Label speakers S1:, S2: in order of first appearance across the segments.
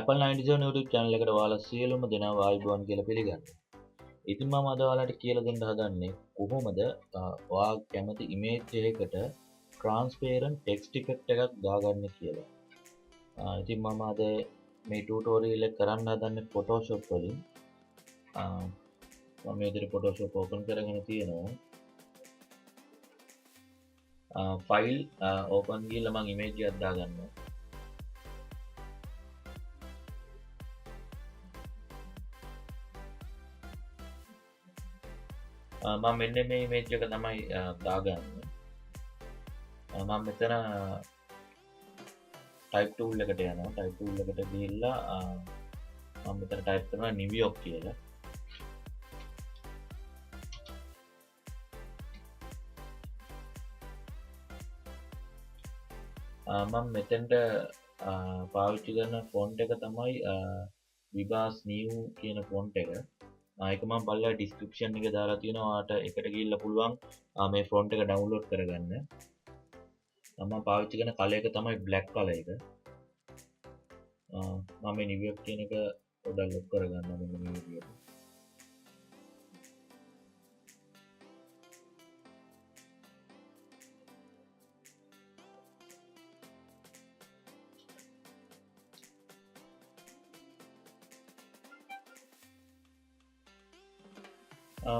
S1: Apple 97 YouTube channel එකට ඔයාලා සියලුම දෙනා ආයුබෝවන් කියලා පිළිගන්නවා. ඉතින් මම අද ඔයාලට කියලා දෙන්න හදන්නේ කොහොමද ඔයා කැමති image එකකට transparent text effect එකක් දාගන්නේ කියලා. ඉතින් මම අද මේ tutorial එක කරන්න හදන්නේ Photoshop වලින්. මම මේ විදිහට Photoshop open කරගෙන තියෙනවා. file open ගිහලා මම image එකක් දාගන්නවා. මම මෙන්න මේ image එක තමයි දාගන්නේ. මම මෙතන type tool එකට යනවා. type tool එකට ගිහිල්ලා මම මෙතන type කරනවා New York කියලා. මම මෙතෙන්ට පාවිච්චි කරන font එක තමයි Vibas New කියන font එක. ඒක මම බලලා description එකේ දාලා තියෙනවා. ඔයාලට එකට ගිහිල්ලා පුළුවන් මේ font එක download කරගන්න. මම පාවිච්චි කරන color එක තමයි black color එක. මම මේ New York කියන එක පොඩ්ඩක් lock කරගන්නවා මෙන්න මේ විදිහට.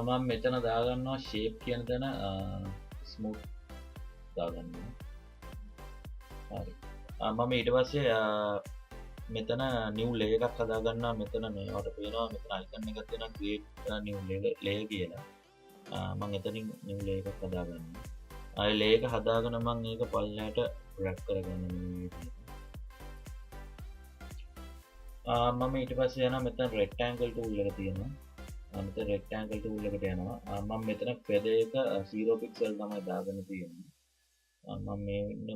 S1: මම මෙතන දාගන්නවා shape කියන තැන smooth දාගන්නවා. හරි. මම ඊට පස්සේ මෙතන new layer එකක් හදා ගන්නවා. මෙතන මේවට පේනවා මෙතන icon එකක් තියෙනවා create new layer කියලා. මම එතනින් new layer එකක් හදා ගන්නවා. ආයෙ layer එක හදාගෙන මම මේක පල්ලයට drag කරගන්න මේ විදිහට. මම ඊට පස්සේ යනවා මෙතන rectangle tool එක තියෙනවා. මෙතන rectangle tool එකට යනවා. මම මෙතන feather එක 0 pixel තමයි දාගෙන තියෙන්නේ. මම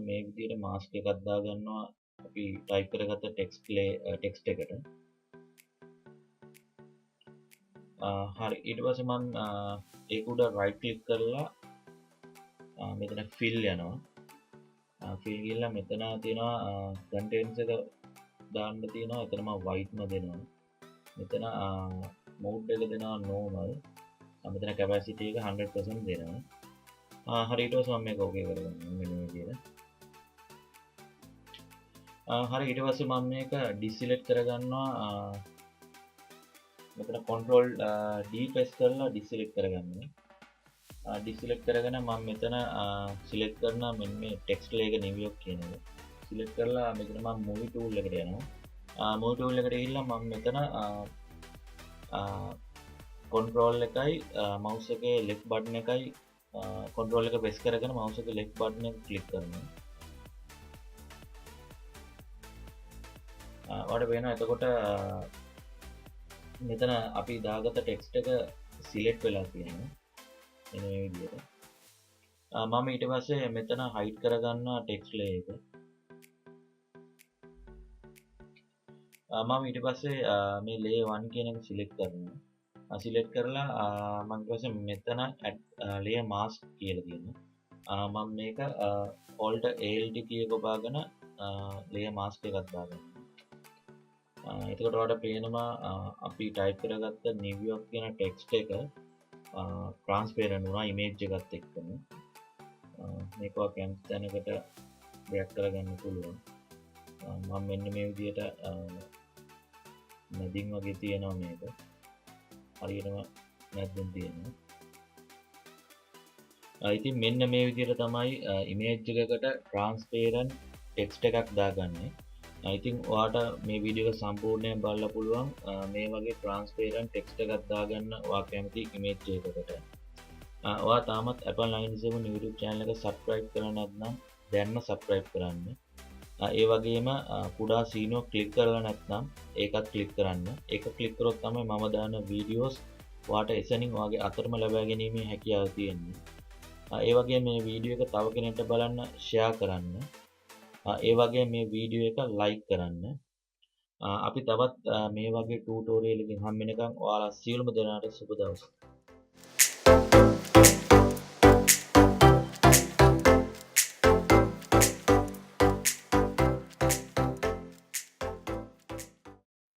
S1: මේ විදිහට mask එකක් දාගන්නවා අපි type කරගත්ත text එකට. හරි. ඊට පස්සේ මම ඒක උඩ right click කරලා මෙතන fill යනවා. fill ගිහලා මෙතන තියෙනවා contents එක දාන්න තියෙනවා. එතන මම white ම දෙනවා. මෙතන mode එක දෙනවා normal. මෙතන capacity එක 100% දෙනවා. හරි. ඊට පස්සේ මම මේක okay කරගන්නවා මෙන්න මේ විදිහට. හරි. ඊට පස්සේ මම මේක deselect කරගන්නවා. මෙතන control D press කරලා deselect කරගන්නවා. deselect කරගෙන මම මෙතන select කරනවා මෙන්න මේ text layer New York කියන එක. select කරලා මෙතන මම movie tool එකට යනවා. movie tool එකට ගිහිල්ලා මම මෙතන control එකයි mouse එකේ left button එකයි control එක press කරගෙන mouse එකේ left button එක click කරනවා. ඔයාලට පේනවා එතකොට මෙතන අපි දාගත්ත text එක select වෙලා තියෙනවා. එන මේ විදිහට. මම ඊට පස්සේ මෙතන hide කරගන්නවා text layer එක. මම ඊට පස්සේ මේ layer 1 කියන එක select කරනවා. select කරලා මම ඊට පස්සේ මෙතන layer mask කියලා තියෙනවා. මම මේක alt alt කීයක ඔබාගෙන layer mask එකක් දාගන්නවා. එතකොට ඔයාලට පේනවා අපි type කරගත්ත New York කියන text එක transparent වුණා image එකත් එක්කම. මේක ඔයා කැමති තැනකට drag කරගන්න පුළුවන්. මම මෙන්න මේ විදිහට නැදින් වගේ තියෙනවා මේක. හරියටම නැද්දෙන් තියෙනවා. ඉතින් මෙන්න මේ විදිහට තමයි image එකකට transparent text එකක් දාගන්නේ. ඉතින් ඔයාට මේ වීඩියෝ එක සම්පූර්ණයෙන් බලලා පුළුවන් මේ වගේ transparent text එකක් දාගන්න ඔයා කැමති image එකකට. ඔයා තාමත් Apple 97 YouTube channel එක subscribe කරලා නැත්නම් දැන්ම subscribe කරන්න. ඒ වගේම කුඩා සීනුවක් click කරලා නැත්නම් ඒකත් click කරන්න. ඒක click කරොත් තමයි මම දාන videos ඔයාට එසැනින් ඔයාගේ අතරම ලබා ගැනීමේ හැකියාව තියෙන්නේ. ඒ වගේම මේ වීඩියෝ එක තව කෙනෙක්ට බලන්න share කරන්න. ඒ වගේ මේ වීඩියෝ එක like කරන්න. අපි තවත් මේ වගේ ටියුටෝරියල් එකකින් හම්බ වෙනකන් ඔයාලා සියලුම දෙනාට සුබ දවසක්.